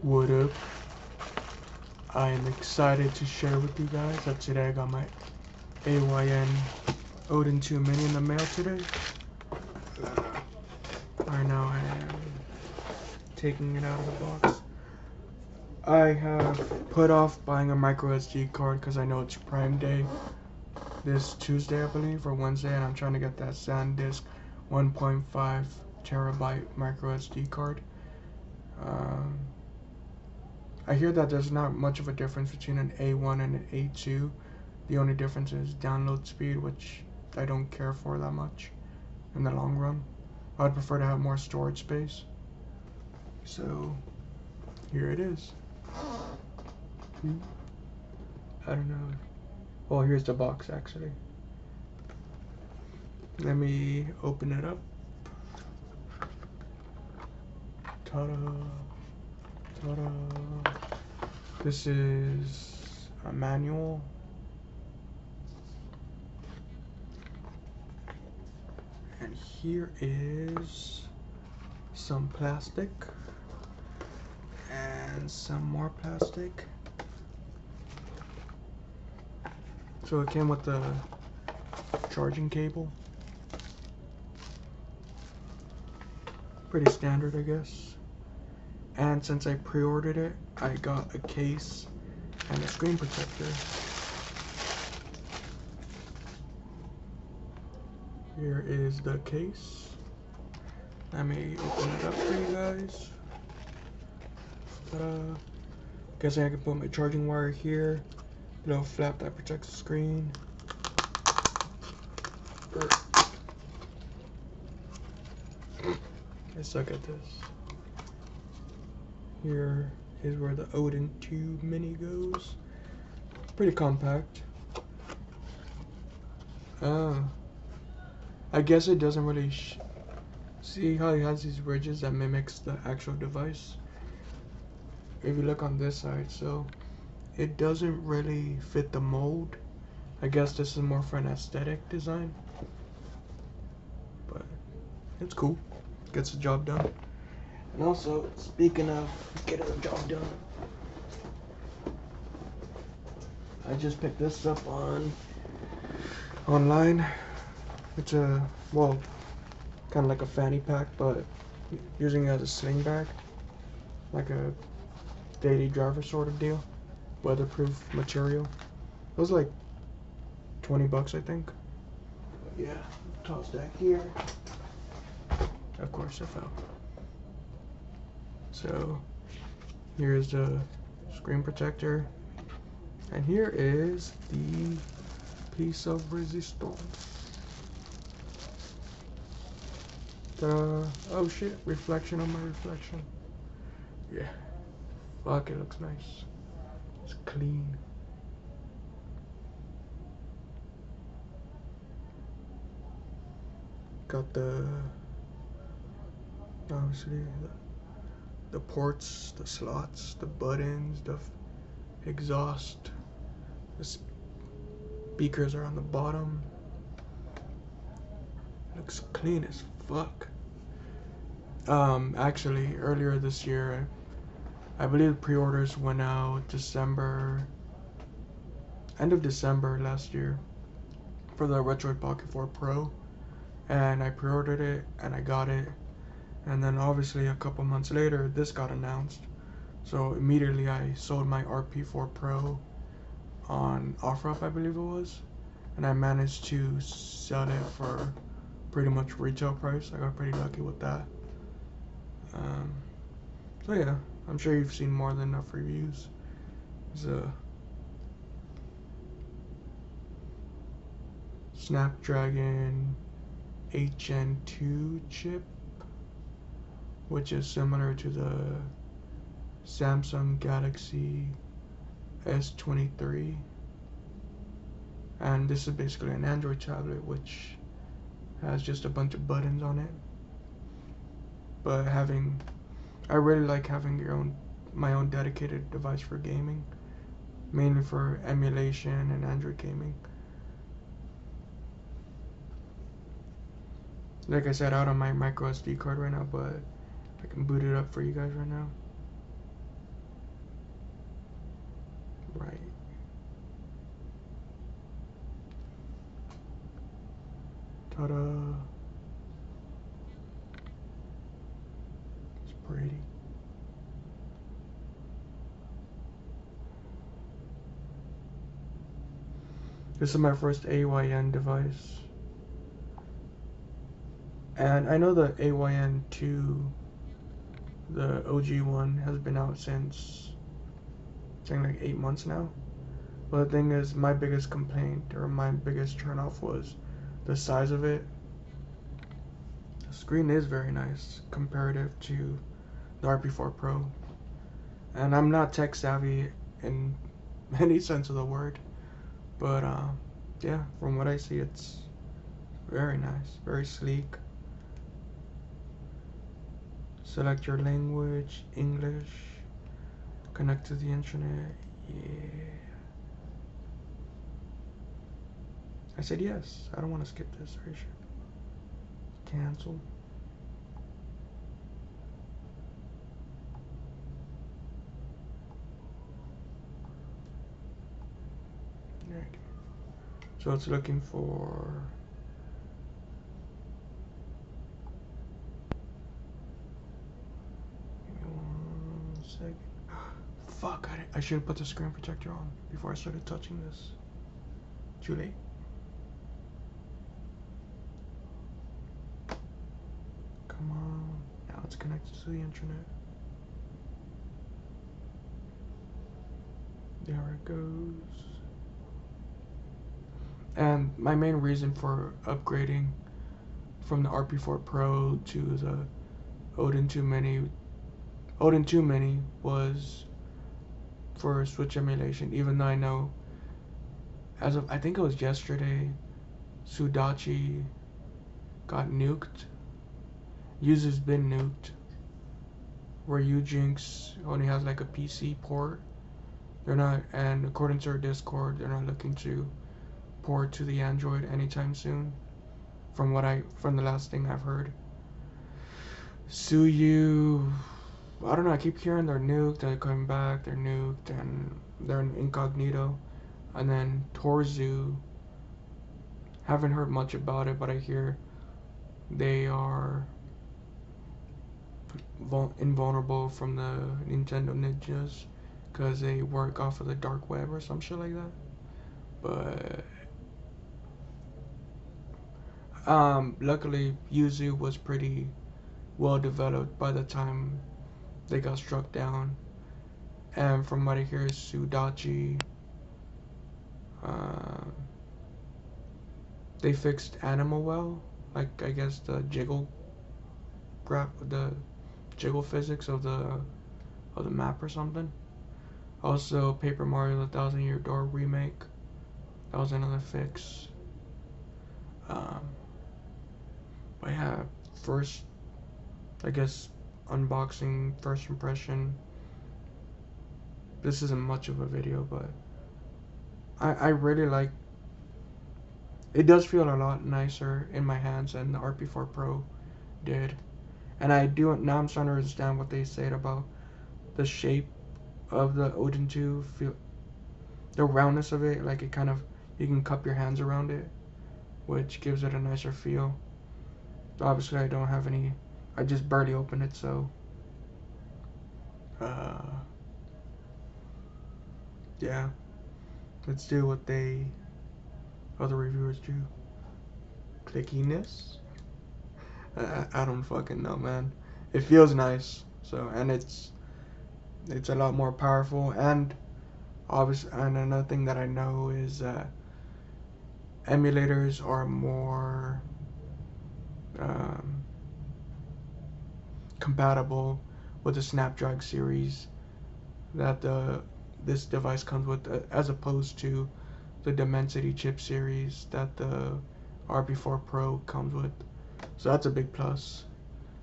What up? I am excited to share with you guys that today I got my AYN Odin 2 Mini in the mail today. Right now I am taking it out of the box. I have put off buying a micro SD card because I know it's Prime Day this Tuesday, I believe, or Wednesday, and I'm trying to get that SanDisk 1.5 terabyte micro SD card. I hear that there's not much of a difference between an A1 and an A2. The only difference is download speed, which I don't care for that much in the long run. I would prefer to have more storage space. So here it is. I don't know. Oh, here's the box actually. Let me open it up. Ta-da! Ta-da! This is a manual. And here is some plastic and some more plastic. So it came with the charging cable. Pretty standard, I guess. And since I pre-ordered it, I got a case and a screen protector. Here is the case. Let me open it up for you guys. Ta-da. Guessing I can put my charging wire here. Little flap that protects the screen. I suck at this. Here is where the Odin 2 Mini goes. Pretty compact. I guess it doesn't really see how it has these ridges that mimics the actual device. If you look on this side, so it doesn't really fit the mold. I guess this is more for an aesthetic design, but it's cool. Gets the job done. And also, speaking of getting the job done, I just picked this up online. It's a, well, kind of like a fanny pack, but using it as a sling bag, like a daily driver sort of deal. Weatherproof material. It was like 20 bucks, I think. But yeah, toss that here. Of course it fell. So here's the screen protector, and here is the piece of resistance. Oh shit, reflection on my reflection. Yeah, fuck, it looks nice. It's clean. Got the, obviously, the ports, the slots, the buttons, the exhaust. The speakers are on the bottom. Looks clean as fuck. Actually, earlier this year, I believe pre-orders went out end of December last year for the Retroid Pocket 4 Pro, and I pre-ordered it and I got it, and then obviously a couple months later this got announced, so immediately I sold my RP4 Pro on OfferUp, I believe it was, and I managed to sell it for pretty much retail price. I got pretty lucky with that. So yeah, I'm sure you've seen more than enough reviews. It's a Snapdragon HN2 chip, which is similar to the Samsung Galaxy S23, and this is basically an Android tablet which has just a bunch of buttons on it. But I really like having my own dedicated device for gaming, mainly for emulation and Android gaming. Like I said, out on my micro SD card right now, but I can boot it up for you guys right now. Right. Ta-da. It's pretty. This is my first AYN device. And I know the AYN2, the OG one, has been out since, I think, like 8 months now. But the thing is, my biggest complaint or my biggest turnoff was the size of it. The screen is very nice comparative to the RP4 Pro. And I'm not tech savvy in any sense of the word. But yeah, from what I see, it's very nice, very sleek. Select your language, English. Connect to the internet. Yeah. I said yes. I don't want to skip this. Are you sure? Cancel. Okay. So it's looking for. Give me 1 second. Fuck! I should have put the screen protector on before I started touching this. Too late. Come on. Now it's connected to the internet. There it goes. And my main reason for upgrading from the RP4 Pro to the Odin 2 Mini was for Switch emulation. Even though I know, as of I think it was yesterday, Sudachi got nuked. Yuzu's been nuked. Where Ujinx only has like a PC port. They're not, and according to our Discord, they're not looking to port to the Android anytime soon. From the last thing I've heard. Suyu, I don't know. I keep hearing they're nuked. They're coming back. They're nuked, and they're in incognito. And then Torzu, haven't heard much about it, but I hear they are invulnerable from the Nintendo ninjas because they work off of the dark web or some shit like that. But luckily Yuzu was pretty well developed by the time they got struck down. And from what I hear, Sudachi, they fixed Animal well, like I guess the jiggle physics of the map or something. Also, Paper Mario: The Thousand Year Door remake, that was another fix. But yeah, first, I guess, unboxing, first impression. This isn't much of a video, but I really like. It does feel a lot nicer in my hands than the RP4 Pro did. And now I'm starting to understand what they said about the shape of the Odin 2, the roundness of it, like it kind of, you can cup your hands around it, which gives it a nicer feel. Obviously I don't have any, I just barely opened it, so yeah, let's do what other reviewers do. Clickiness? I don't fucking know, man. It feels nice, so, and it's a lot more powerful. And obviously, and another thing that I know is that emulators are more compatible with the Snapdragon series that this device comes with, as opposed to the Dimensity chip series that the RP4 Pro comes with. So that's a big plus.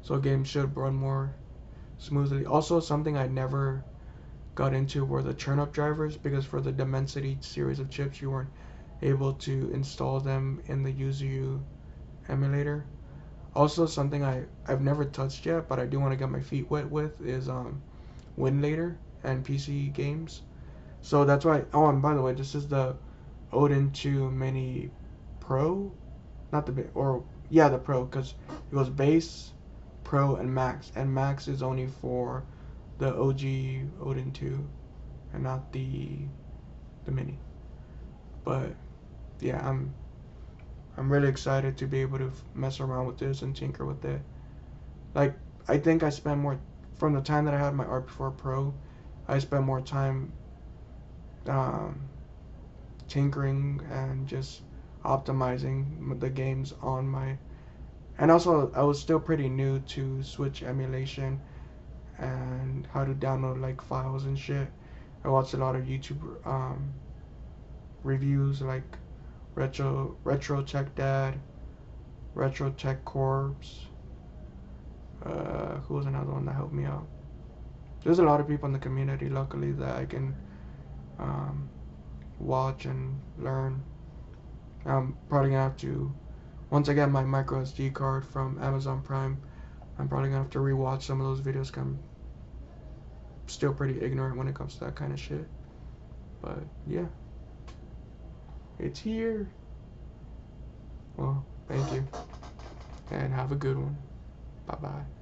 So games should run more smoothly. Also, something I never got into were the turn-up drivers, because for the Dimensity series of chips, you weren't able to install them in the Yuzu emulator. Also, something I've never touched yet, but I do want to get my feet wet with is Winlator and PC games. So that's why. Oh, and by the way, this is the Odin 2 Mini Pro, not the big, or yeah, the Pro, because it goes base, Pro, and Max, and Max is only for the OG Odin 2, and not the Mini. But yeah, I'm really excited to be able to mess around with this and tinker with it. Like, I think I spent more from the time that I had my RP4 Pro. I spent more time um, tinkering and just optimizing the games on my. And also, I was still pretty new to Switch emulation and how to download like files and shit. I watched a lot of YouTube reviews like Retro Tech Dad, Retro Tech Corpse. Who was another one that helped me out? There's a lot of people in the community, luckily, that I can um, watch and learn. I'm probably gonna have to, once I get my micro SD card from Amazon Prime, I'm probably gonna have to rewatch some of those videos. 'Cause I'm still pretty ignorant when it comes to that kind of shit. But yeah, it's here. Well, thank you, and have a good one. Bye bye.